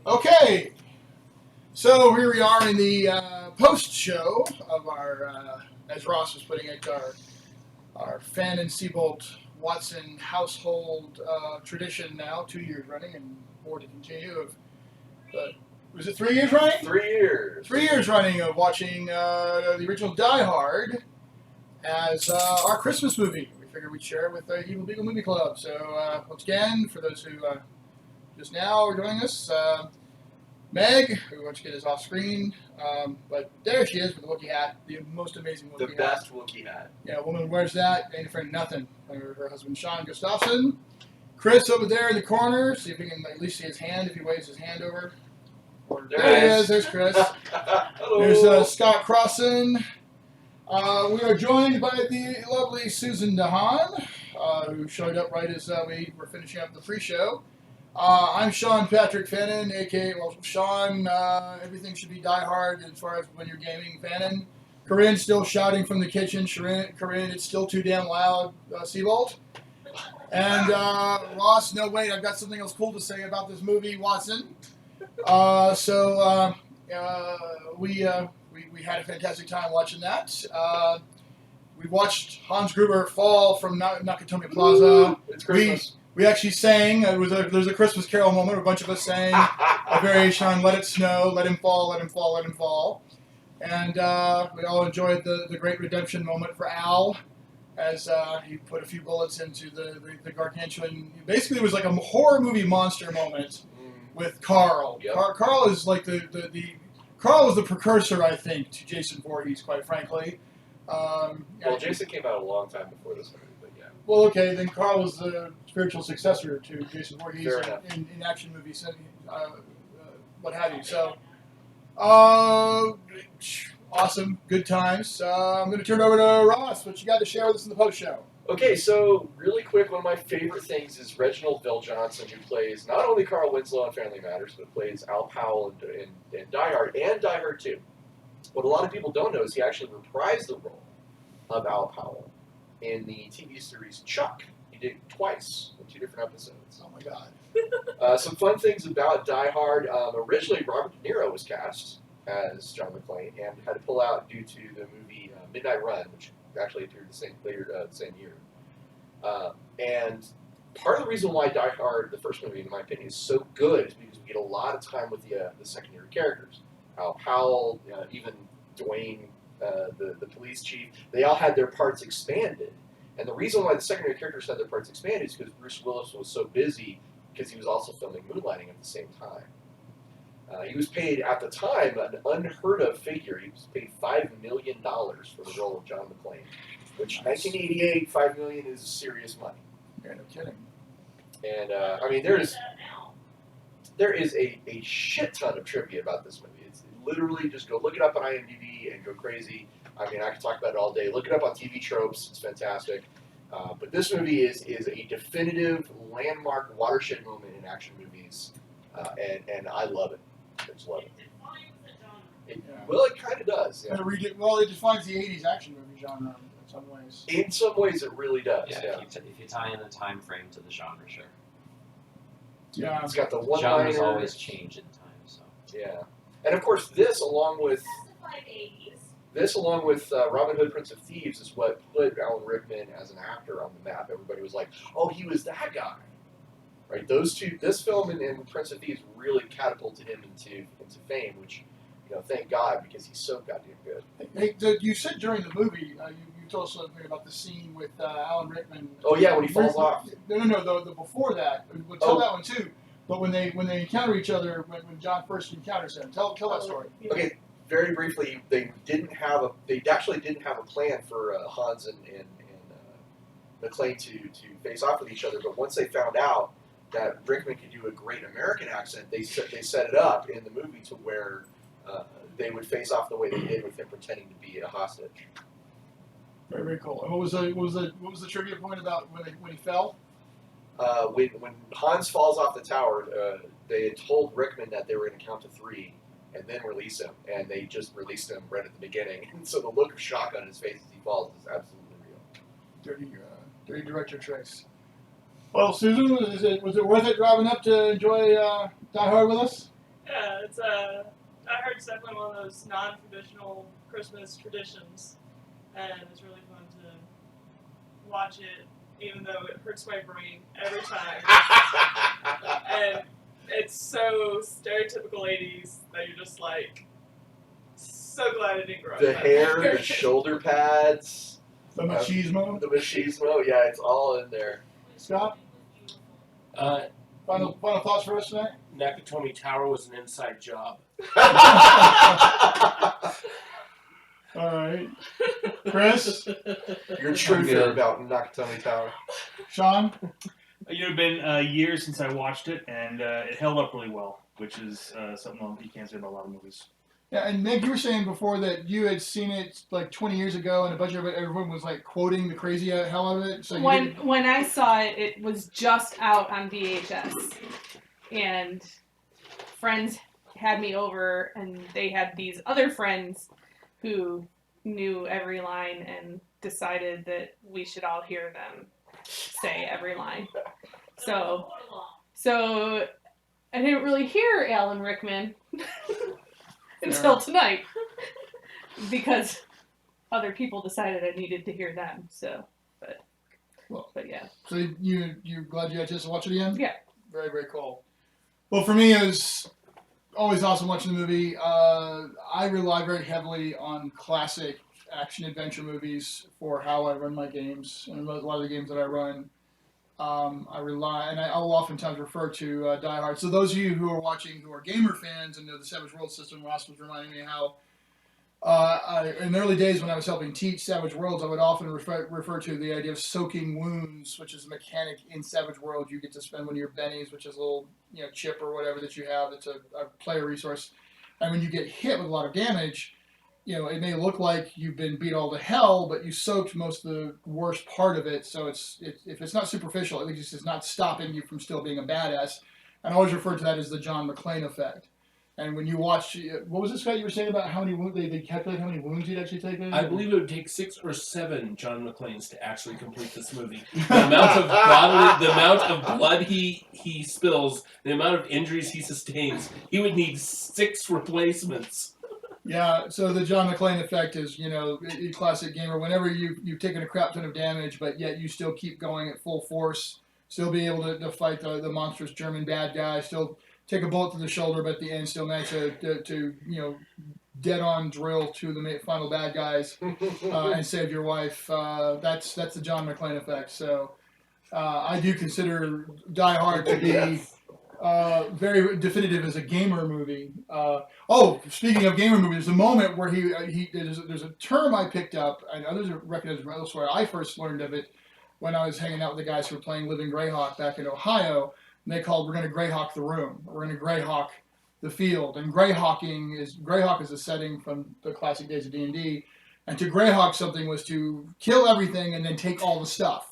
Okay, so here we are in the post show of our, as Ross was putting it, our Fannon Seabolt Watson household tradition now, 2 years running and more to continue. Was it 3 years running? 3 years. 3 years running of watching the original Die Hard as our Christmas movie. We figured we'd share it with the Beagle Movie Club. So once again, for those who just now are joining us, Meg, who once again is off screen, but there she is with the Wookiee hat, the most amazing Wookiee hat. The best Wookiee hat. Yeah, a woman wears that, ain't afraid of nothing. Her husband, Sean Gustafson. Chris over there in the corner, see if we can at least see his hand if he waves his hand over. There he is, there's Chris. There's Scott Crossan. We are joined by the lovely Susan DeHaan, who showed up right as we were finishing up the pre-show. I'm Sean Patrick Fannon, a.k.a. Well, Sean, everything should be Die Hard as far as when you're gaming Fannon. Carinn still shouting from the kitchen. Carinn, it's still too damn loud, Seabolt. And Ross, no wait, I've got something else cool to say about this movie, Watson. We had a fantastic time watching that. We watched Hans Gruber fall from Nakatomi Plaza. It's Christmas. We actually sang. There's a Christmas Carol moment where a bunch of us sang a variation on "Let It Snow," "Let Him Fall," "Let Him Fall," "Let Him Fall," and we all enjoyed the great redemption moment for Al as he put a few bullets into the gargantuan. Basically, it was like a horror movie monster moment with Carl. Yep. Carl is like Carl was the precursor, I think, to Jason Voorhees, quite frankly. Well, Jason came out a long time before this movie, but yeah. Well, okay, then Carl was the spiritual successor to Jason Voorhees in action movies, what have you. So, awesome, good times. I'm going to turn it over to Ross. What you got to share with us in the post show? Okay, so really quick, one of my favorite things is Reginald VelJohnson, who plays not only Carl Winslow in Family Matters, but plays Al Powell in Die Hard and Die Hard 2. What a lot of people don't know is he actually reprised the role of Al Powell in the TV series Chuck. He did it twice in 2 different episodes. Oh my God. Some fun things about Die Hard. Originally, Robert De Niro was cast as John McClane and had to pull out due to the movie Midnight Run, which actually appeared the same year. And part of the reason why Die Hard, the first movie, in my opinion, is so good is because we get a lot of time with the secondary characters. Al Powell, even Dwayne, the police chief, they all had their parts expanded. And the reason why the secondary characters had their parts expanded is because Bruce Willis was so busy because he was also filming Moonlighting at the same time. He was paid, at the time, an unheard of figure. He was paid $5 million for the role of John McClane, which, 1988, $5 million is serious money. Yeah, no kidding. And, I mean, there is a shit ton of trivia about this movie. It's literally just go look it up on IMDb and go crazy. I mean, I could talk about it all day. Look it up on TV Tropes. It's fantastic. But this movie is a definitive landmark watershed moment in action movies, and I love it. I just love it. Well, it kind of does. Yeah. It defines the 80s action movie genre in some ways. In some ways, it really does. Yeah, if you tie in a time frame to the genre, sure. Yeah, it's got the genres one-liners. always change in time, so. Yeah, and of course, this along with Robin Hood, Prince of Thieves, is what put Alan Rickman as an actor on the map. Everybody was like, "Oh, he was that guy." Right, those two, this film and Prince of Thieves really catapulted him into fame, which, thank God, because he's so goddamn good. Hey, you said during the movie, you told us something about the scene with Alan Rickman. Oh yeah, when he falls off. No, the before that. We'll tell that one too. But when they encounter each other, when John first encounters him, tell that story. Okay, very briefly, they actually didn't have a plan for Hans and McClane to face off with each other. But once they found out that Rickman could do a great American accent, they set it up in the movie to where they would face off the way they did with him pretending to be a hostage. Very, very cool. And what was the trivia point about when he fell? When Hans falls off the tower, they had told Rickman that they were going to count to 3 and then release him, and they just released him right at the beginning. And so the look of shock on his face as he falls is absolutely real. Dirty director tricks. Well, Susan, was it worth it driving up to enjoy Die Hard with us? Yeah, it's I heard it's definitely one of those non-traditional Christmas traditions, and it's really fun to watch it, even though it hurts my brain every time. And it's so stereotypical 80s that you're just like, so glad I didn't grow up. The that hair, way. the shoulder pads, The machismo. the machismo, yeah, it's all in there. Scott, final thoughts for us tonight? Nakatomi Tower was an inside job. All right. Chris? You're truther about Nakatomi Tower. Sean? It's been years since I watched it, and it held up really well, which is something you can't say about a lot of movies. Yeah, and Meg, you were saying before that you had seen it like 20 years ago, and a bunch of everyone was like quoting the crazy hell out of it. So when I saw it, it was just out on VHS, and friends had me over, and they had these other friends who knew every line and decided that we should all hear them say every line. So I didn't really hear Alan Rickman until tonight because other people decided I needed to hear them. So, but yeah. So you're glad you had a chance to watch it again? Yeah. Very, very cool. Well, for me, it was always awesome watching the movie. I rely very heavily on classic action-adventure movies for how I run my games. And a lot of the games that I run, I rely, and I'll oftentimes refer to Die Hard. So those of you who are watching who are gamer fans and know the Savage World system, Ross was reminding me how in the early days when I was helping teach Savage Worlds, I would often refer to the idea of soaking wounds, which is a mechanic in Savage World. You get to spend one of your bennies, which is a little chip or whatever that you have. It's a player resource. And when you get hit with a lot of damage, it may look like you've been beat all to hell, but you soaked most of the worst part of it. So if it's not superficial, at least it's not stopping you from still being a badass. And I always refer to that as the John McClane effect. And when you watch, what was this guy you were saying about how many wounds, they calculate how many wounds he'd actually taken? I believe it would take 6 or 7 John McClanes to actually complete this movie. The amount of blood he spills, the amount of injuries he sustains, he would need 6 replacements. Yeah, so the John McClane effect is, a classic gamer. Whenever you've taken a crap ton of damage, but yet you still keep going at full force, still be able to fight the monstrous German bad guy, still take a bullet to the shoulder, but at the end still manage to dead-on drill to the final bad guys and save your wife. That's the John McClane effect. So I do consider Die Hard to be very definitive as a gamer movie. Speaking of gamer movies, there's a moment where there's a term I picked up, and others recognize it elsewhere. I first learned of it when I was hanging out with the guys who were playing Living Greyhawk back in Ohio. And they called, we're going to Greyhawk the room. We're going to Greyhawk the field. And Greyhawk is a setting from the classic days of D&D. And to Greyhawk something was to kill everything and then take all the stuff.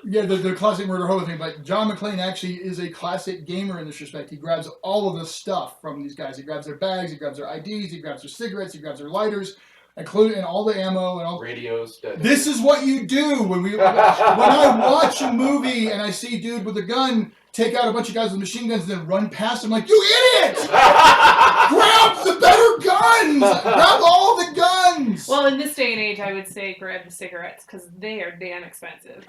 Yeah, the classic murder hobo thing. But John McClane actually is a classic gamer in this respect. He grabs all of the stuff from these guys. He grabs their bags, he grabs their IDs, he grabs their cigarettes, he grabs their lighters, including all the ammo and all Radios. This is what you do when I watch a movie and I see a dude with a gun take out a bunch of guys with machine guns and then run past them like, you idiot! Grab the better guns! Grab all the guns! Well, in this day and age, I would say grab the cigarettes because they are damn expensive.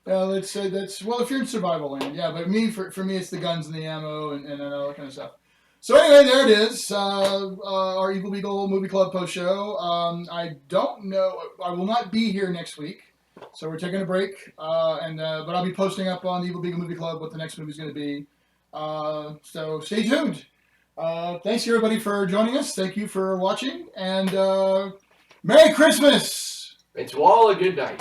Let's say that's if you're in survival land, yeah. But for me, it's the guns and the ammo and all that kind of stuff. So anyway, there it is, our Evil Beagle Movie Club post show. I don't know, I will not be here next week, so we're taking a break, but I'll be posting up on the Evil Beagle Movie Club what the next movie is going to be. So stay tuned. Thanks everybody for joining us. Thank you for watching, and Merry Christmas! And to all a good night.